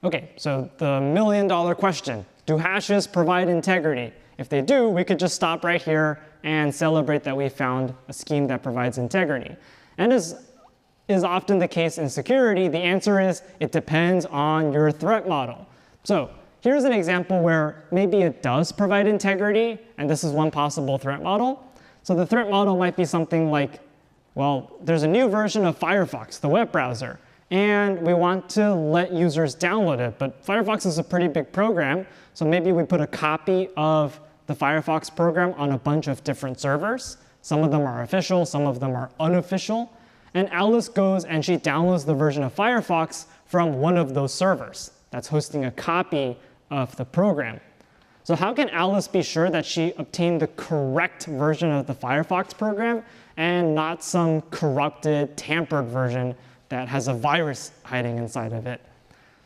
Okay, so the million-dollar question, do hashes provide integrity? If they do, we could just stop right here and celebrate that we found a scheme that provides integrity. And as is often the case in security, the answer is it depends on your threat model. So here's an example where maybe it does provide integrity, and this is one possible threat model. So the threat model might be something like, well, there's a new version of Firefox, the web browser, and we want to let users download it. But Firefox is a pretty big program, so maybe we put a copy of the Firefox program on a bunch of different servers. Some of them are official, some of them are unofficial. And Alice goes and she downloads the version of Firefox from one of those servers that's hosting a copy of the program. So how can Alice be sure that she obtained the correct version of the Firefox program and not some corrupted, tampered version that has a virus hiding inside of it?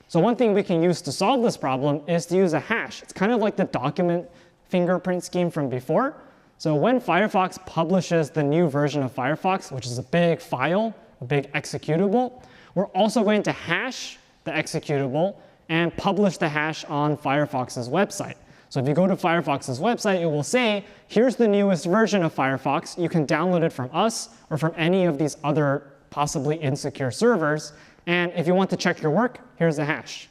So one thing we can use to solve this problem is to use a hash. It's kind of like the document fingerprint scheme from before. So when Firefox publishes the new version of Firefox, which is a big file, a big executable, we're also going to hash the executable and publish the hash on Firefox's website. So if you go to Firefox's website, it will say, here's the newest version of Firefox. You can download it from us or from any of these other possibly insecure servers. And if you want to check your work, here's the hash.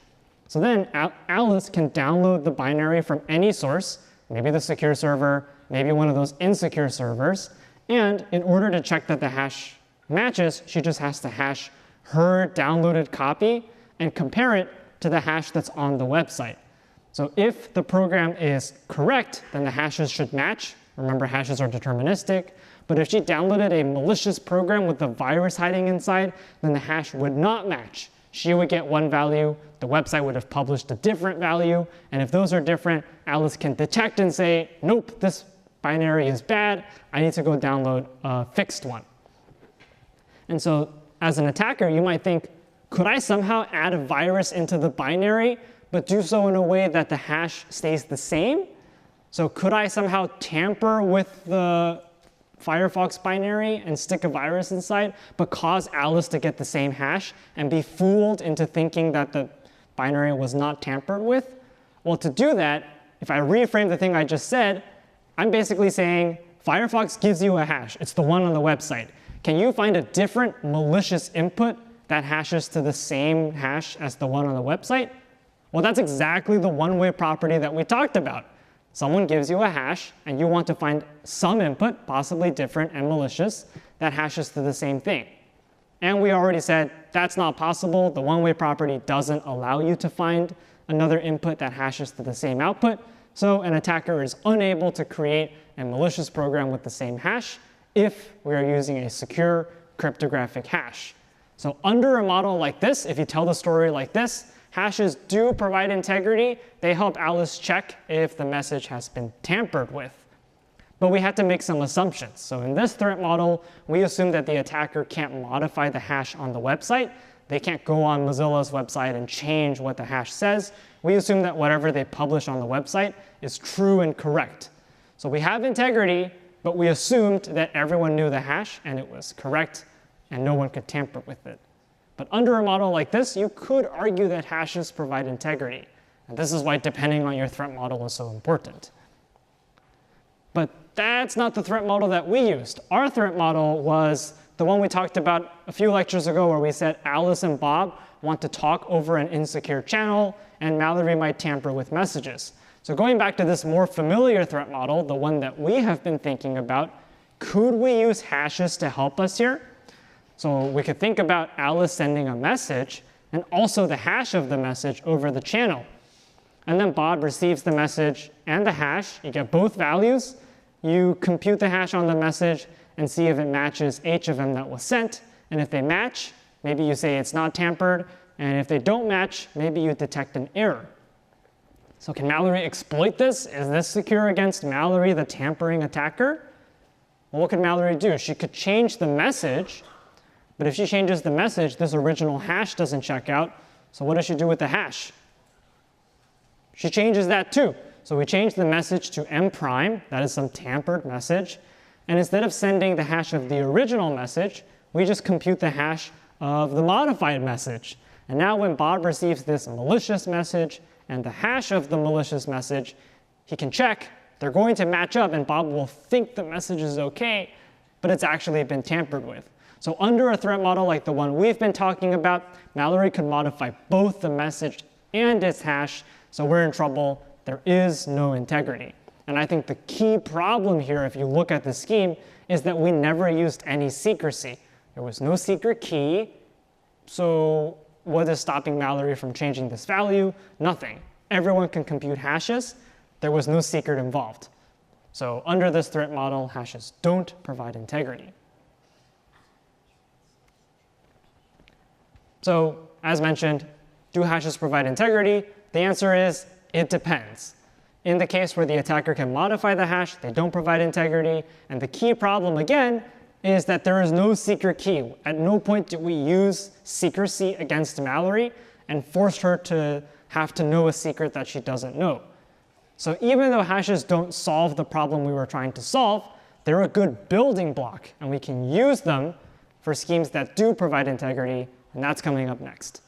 So then Alice can download the binary from any source, maybe the secure server, maybe one of those insecure servers. And in order to check that the hash matches, she just has to hash her downloaded copy and compare it to the hash that's on the website. So if the program is correct, then the hashes should match. Remember, hashes are deterministic. But if she downloaded a malicious program with a virus hiding inside, then the hash would not match. She would get one value, the website would have published a different value, and if those are different, Alice can detect and say, nope, this binary is bad, I need to go download a fixed one. And so as an attacker, you might think, could I somehow add a virus into the binary, but do so in a way that the hash stays the same? So could I somehow tamper with the Firefox binary and stick a virus inside, but cause Alice to get the same hash and be fooled into thinking that the binary was not tampered with? Well, to do that, if I reframe the thing I just said, I'm basically saying Firefox gives you a hash. It's the one on the website. Can you find a different malicious input that hashes to the same hash as the one on the website? Well, that's exactly the one-way property that we talked about. Someone gives you a hash, and you want to find some input, possibly different and malicious, that hashes to the same thing. And we already said that's not possible. The one-way property doesn't allow you to find another input that hashes to the same output. So an attacker is unable to create a malicious program with the same hash if we are using a secure cryptographic hash. So under a model like this, if you tell the story like this, hashes do provide integrity. They help Alice check if the message has been tampered with. But we had to make some assumptions. So in this threat model, we assume that the attacker can't modify the hash on the website. They can't go on Mozilla's website and change what the hash says. We assume that whatever they publish on the website is true and correct. So we have integrity, but we assumed that everyone knew the hash and it was correct and no one could tamper with it. But under a model like this, you could argue that hashes provide integrity. And this is why depending on your threat model is so important. But that's not the threat model that we used. Our threat model was the one we talked about a few lectures ago where we said Alice and Bob want to talk over an insecure channel and Mallory might tamper with messages. So going back to this more familiar threat model, the one that we have been thinking about, could we use hashes to help us here? So we could think about Alice sending a message and also the hash of the message over the channel. And then Bob receives the message and the hash. You get both values. You compute the hash on the message and see if it matches each of them that was sent. And if they match, maybe you say it's not tampered. And if they don't match, maybe you detect an error. So can Mallory exploit this? Is this secure against Mallory, the tampering attacker? Well, what could Mallory do? She could change the message. But if she changes the message, this original hash doesn't check out. So what does she do with the hash? She changes that too. So we change the message to M prime. That is some tampered message. And instead of sending the hash of the original message, we just compute the hash of the modified message. And now when Bob receives this malicious message and the hash of the malicious message, he can check. They're going to match up, and Bob will think the message is okay, but it's actually been tampered with. So under a threat model like the one we've been talking about, Mallory could modify both the message and its hash, so we're in trouble. There is no integrity. And I think the key problem here, if you look at the scheme, is that we never used any secrecy. There was no secret key, so what is stopping Mallory from changing this value? Nothing. Everyone can compute hashes. There was no secret involved. So under this threat model, hashes don't provide integrity. So as mentioned, do hashes provide integrity? The answer is it depends. In the case where the attacker can modify the hash, they don't provide integrity. And the key problem, again, is that there is no secret key. At no point did we use secrecy against Mallory and force her to have to know a secret that she doesn't know. So even though hashes don't solve the problem we were trying to solve, they're a good building block, and we can use them for schemes that do provide integrity, and that's coming up next.